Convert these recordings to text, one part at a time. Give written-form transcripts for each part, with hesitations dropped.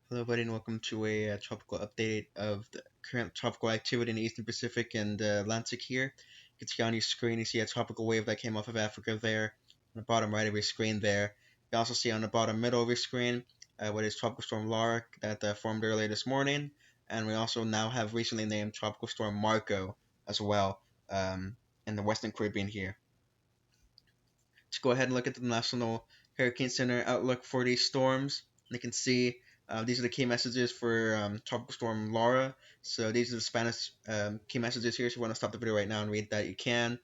Hello, everybody, and welcome to a tropical update of the current tropical activity in the Eastern Pacific and Atlantic here. You can see on your screen, you see a tropical wave that came off of Africa there. On the bottom right of your screen there. You also see on the bottom middle of your screen what is Tropical Storm Laura that formed earlier this morning. And we also now have recently named Tropical Storm Marco as well in the Western Caribbean here. To go ahead and look at the National Hurricane Center outlook for these storms. You can see these are the key messages for Tropical Storm Laura. So these are the Spanish key messages here. So if you want to stop the video right now and read that, you can.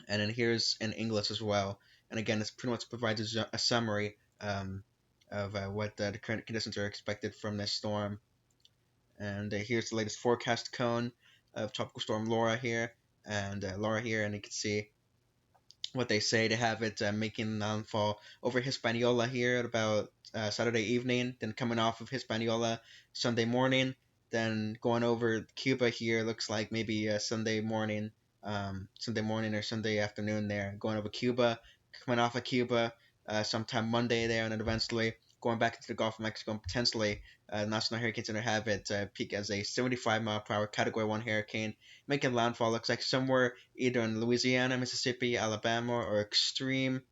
And then here's in English as well. And again, this pretty much provides a summary of what the current conditions are expected from this storm. And here's the latest forecast cone of Tropical Storm Laura here. And Laura here, and you can see what they say to have it making landfall over Hispaniola here at about Saturday evening, then coming off of Hispaniola Sunday morning, then going over Cuba here. Looks like maybe Sunday morning or Sunday afternoon there, going over Cuba, coming off of Cuba sometime Monday there, and then eventually going back into the Gulf of Mexico and potentially National Hurricane Center have it peak as a 75-mile-per-hour Category 1 hurricane, making landfall. Looks like somewhere either in Louisiana, Mississippi, Alabama, or extreme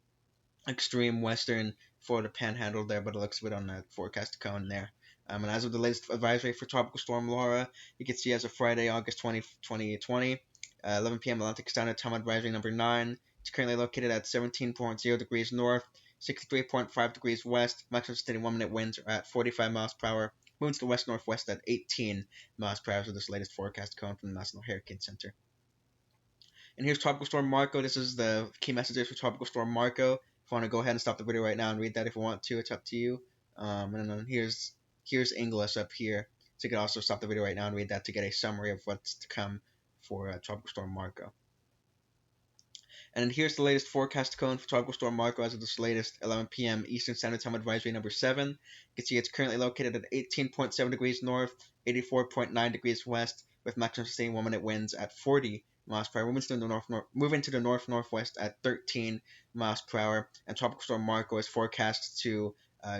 western Florida Panhandle there, but it looks good on the forecast cone there. And as of the latest advisory for Tropical Storm Laura, you can see as of Friday, August 20, 2020, 11 p.m. Atlantic Standard Time Advisory number 9. It's currently located at 17.0 degrees north, 63.5 degrees west. Maximum sustained 1-minute winds are at 45 miles per hour. Moving to the west-northwest at 18 miles per hour. So this latest forecast cone from the National Hurricane Center. And here's Tropical Storm Marco. This is the key messages for Tropical Storm Marco. If you want to go ahead and stop the video right now and read that if you want to, it's up to you. And then here's English up here. So you can also stop the video right now and read that to get a summary of what's to come for Tropical Storm Marco. And then here's the latest forecast cone for Tropical Storm Marco as of this latest 11 p.m. Eastern Standard Time Advisory number 7. You can see it's currently located at 18.7 degrees north, 84.9 degrees west, with maximum sustained 1-minute winds at 40 miles per hour. Moving to the north-northwest at 13 miles per hour. And Tropical Storm Marco is forecast to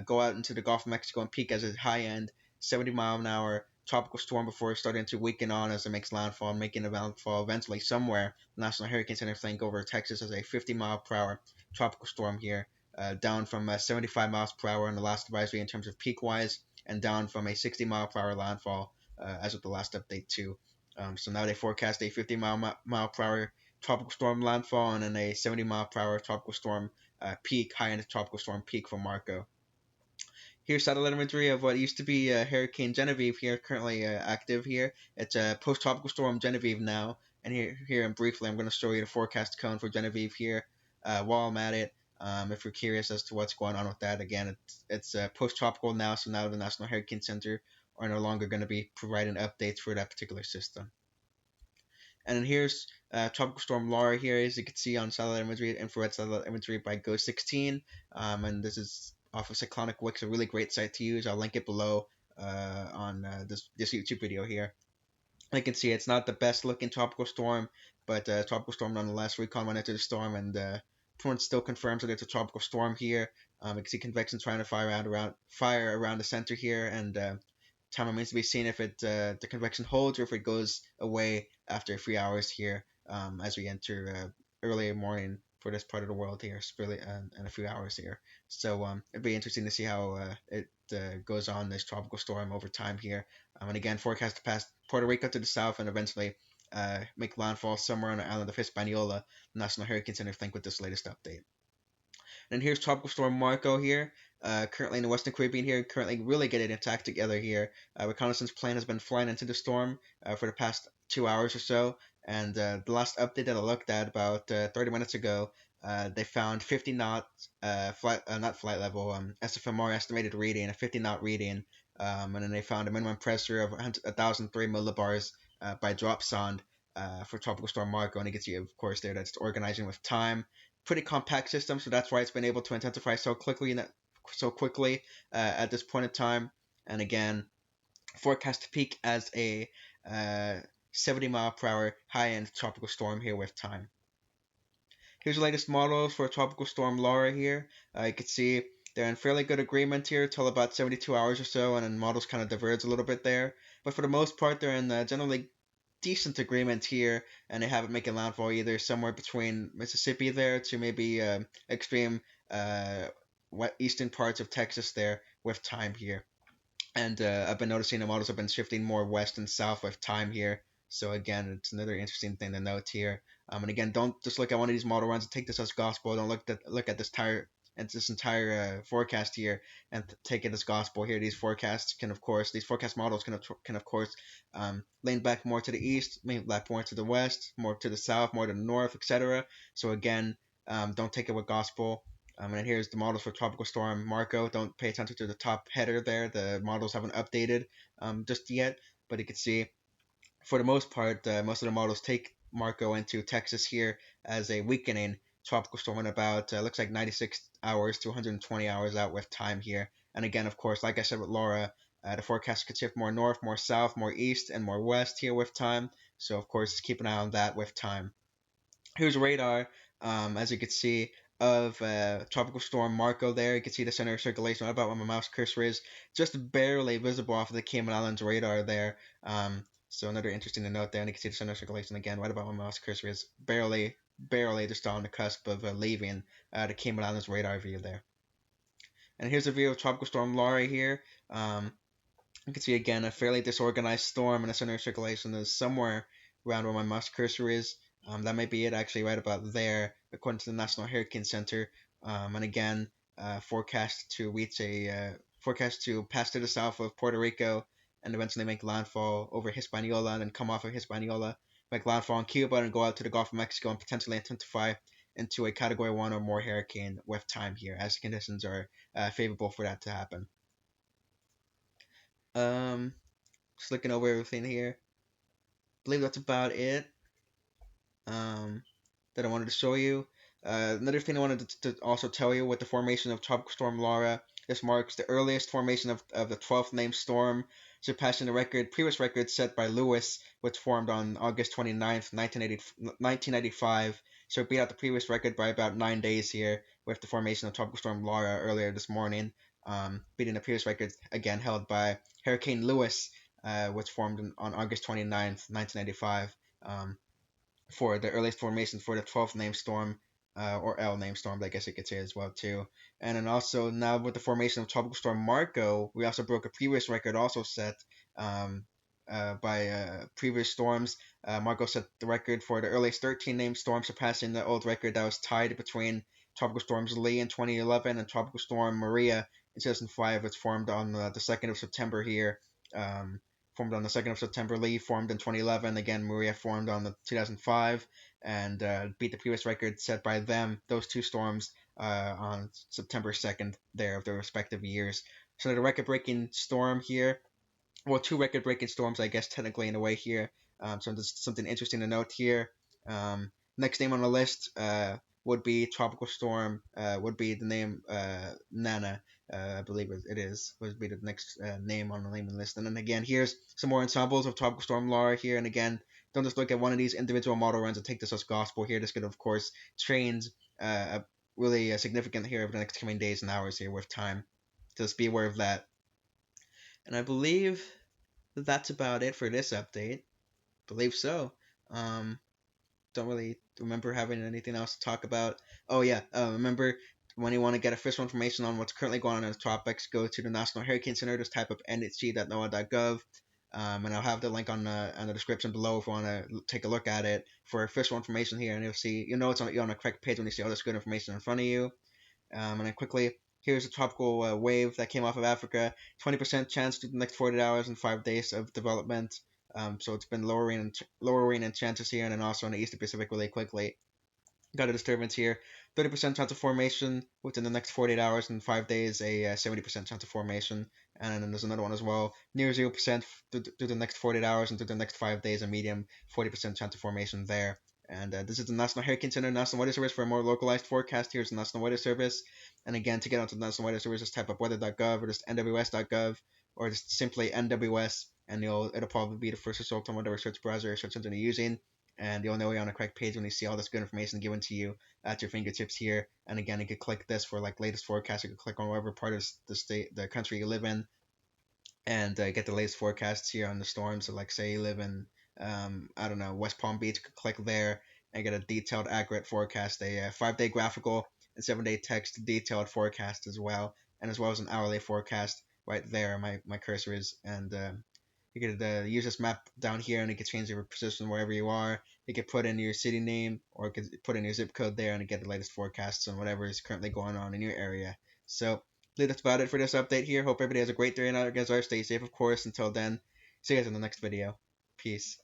go out into the Gulf of Mexico and peak as a high-end 70-mile-an-hour tropical storm before starting to weaken on as it makes landfall, making a landfall eventually somewhere. The National Hurricane Center think over Texas as a 50-mile-per-hour tropical storm here, down from 75 miles per hour in the last advisory in terms of peak-wise, and down from a 60-mile-per-hour landfall as of the last update too. So now they forecast a 50-mile-per-hour tropical storm landfall and then a 70-mile-per-hour tropical storm peak, high-end tropical storm peak for Marco. Here's satellite imagery of what used to be Hurricane Genevieve here, currently active here. It's post-tropical storm Genevieve now. And here and briefly, I'm going to show you the forecast cone for Genevieve here while I'm at it. If you're curious as to what's going on with that, again, it's post-tropical now, so now the National Hurricane Center are no longer going to be providing updates for that particular system. And then here's Tropical Storm Laura here, as you can see on satellite imagery, infrared satellite imagery by Go16. And this is off of Cyclonic Wix, a really great site to use. I'll link it below on this YouTube video here. I can see it's not the best looking tropical storm, but tropical storm nonetheless. Recon went into the storm and still confirms that it's a tropical storm here. You can see convection trying to fire around the center here, and time remains to be seen if the convection holds or if it goes away after a few hours here as we enter early morning for this part of the world here, really, in a few hours here. So it'd be interesting to see how it goes on this tropical storm over time here. And again, forecast to pass Puerto Rico to the south and eventually make landfall somewhere on the island of Hispaniola. The National Hurricane Center think with this latest update. And here's Tropical Storm Marco here, currently in the Western Caribbean here, currently really getting its act together here. Reconnaissance plane has been flying into the storm for the past 2 hours or so, and the last update that I looked at about 30 minutes ago, they found 50 knot not flight level, SFMR estimated reading, a 50 knot reading, and then they found a minimum pressure of 1,003 millibars by drop sound for Tropical Storm Marco, and you can see, of course, there that's organizing with time. Pretty compact system, so that's why it's been able to intensify so quickly at this point in time. And again, forecast to peak as a 70-mile-per-hour high-end tropical storm here with time. Here's the latest models for Tropical Storm Laura here. You can see They're in fairly good agreement here till about 72 hours or so, and then models kind of diverge a little bit there. But for the most part, they're in generally decent agreement here, and they haven't making landfall either somewhere between Mississippi there to maybe extreme uh, eastern parts of Texas there with time here. And I've been noticing the models have been shifting more west and south with time here. So again, it's another interesting thing to note here. And again, don't just look at one of these model runs and take this as gospel. Don't look at this entire forecast here and take it as gospel here. These forecast models can of course lean back more to the east, lean back more to the west, more to the south, more to the north, etc. So again, don't take it with gospel. And then here's the models for Tropical Storm Marco. Don't pay attention to the top header there. The models haven't updated just yet, but you can see for the most part, most of the models take Marco into Texas here as a weakening tropical storm in about looks like 96 hours to 120 hours out with time here. And again, of course, like I said with Laura, the forecast could shift more north, more south, more east, and more west here with time. So of course, keep an eye on that with time. Here's radar, as you can see, of Tropical Storm Marco there. You can see the center of circulation about where my mouse cursor is, just barely visible off of the Cayman Islands radar there. So another interesting to note there, and you can see the center of circulation again, right about where my mouse cursor is, barely just on the cusp of leaving the Cayman Islands radar view there. And here's a view of Tropical Storm Laurie here. You can see again a fairly disorganized storm, and the center of circulation is somewhere around where my mouse cursor is. That might be it actually, right about there, according to the National Hurricane Center. And again, forecast to pass to the south of Puerto Rico and eventually make landfall over Hispaniola and then come off of Hispaniola, make landfall in Cuba and go out to the Gulf of Mexico and potentially intensify into a Category 1 or more hurricane with time here, as the conditions are favorable for that to happen. Just looking over everything here. I believe that's about it. That I wanted to show you. Another thing I wanted to also tell you with the formation of Tropical Storm Laura, this marks the earliest formation of the 12th named storm, surpassing the previous record set by Lewis, which formed on August 29th, 1995. So it beat out the previous record by about 9 days here with the formation of Tropical Storm Laura earlier this morning, beating the previous record again held by Hurricane Lewis, which formed on August 29th, 1995. For the earliest formation for the 12th name storm, or L name storm, I guess you could say as well too. And then also now with the formation of Tropical Storm Marco, we also broke a previous record also set by previous storms. Marco set the record for the earliest 13 named storm, surpassing the old record that was tied between Tropical Storms Lee in 2011 and Tropical Storm Maria in 2005, which formed on the 2nd of September here. Formed on the 2nd of September. Lee formed in 2011. Again, Maria formed on the 2005 and beat the previous record set by them, those two storms, on September 2nd there of their respective years. So the record-breaking storm here, well, two record-breaking storms, I guess, technically in a way here. So just something interesting to note here. Next name on the list would be Tropical Storm, would be the name Nana. I believe it is, would be the next name on the naming list. And then again, here's some more ensembles of Tropical Storm Laura here. And again, don't just look at one of these individual model runs and take this as gospel here. This could, of course, change really significant here over the next coming days and hours here with time. Just be aware of that. And I believe that's about it for this update. Believe so. Don't really remember having anything else to talk about. Oh yeah, remember when you want to get official information on what's currently going on in the tropics, go to the National Hurricane Center. Just type up nhc.noaa.gov, and I'll have the link on the description below if you want to take a look at it for official information here. And you'll know it's you're on the correct page when you see all this good information in front of you. And then quickly, here's a tropical wave that came off of Africa. 20% chance to the next 40 hours and 5 days of development. So it's been lowering in chances here, and then also in the Eastern Pacific really quickly. Got a disturbance here. 30% chance of formation within the next 48 hours and 5 days. A 70% chance of formation. And then there's another one as well. Near 0% through the next 48 hours and through the next 5 days. A medium 40% chance of formation there. And this is the National Hurricane Center, National Weather Service. For a more localized forecast, here's the National Weather Service. And again, to get onto the National Weather Service, just type up weather.gov or just nws.gov or just simply NWS, and it'll probably be the first result on whatever search browser or search engine you're using. And you'll know you're on the correct page when you see all this good information given to you at your fingertips here. And again, you could click this for like latest forecast. You could click on whatever part of the country you live in, and get the latest forecasts here on the storms. So like say you live in I don't know, West Palm Beach, you could click there and get a detailed, accurate forecast, a 5-day graphical and 7-day text detailed forecast as well, and as well as an hourly forecast right there. My cursor is, and you could use this map down here, and you could change your position wherever you are. You could put in your city name, or you could put in your zip code there, and get the latest forecasts on whatever is currently going on in your area. So that's about it for this update here. Hope everybody has a great day and out, you guys are. Stay safe, of course. Until then, see you guys in the next video. Peace.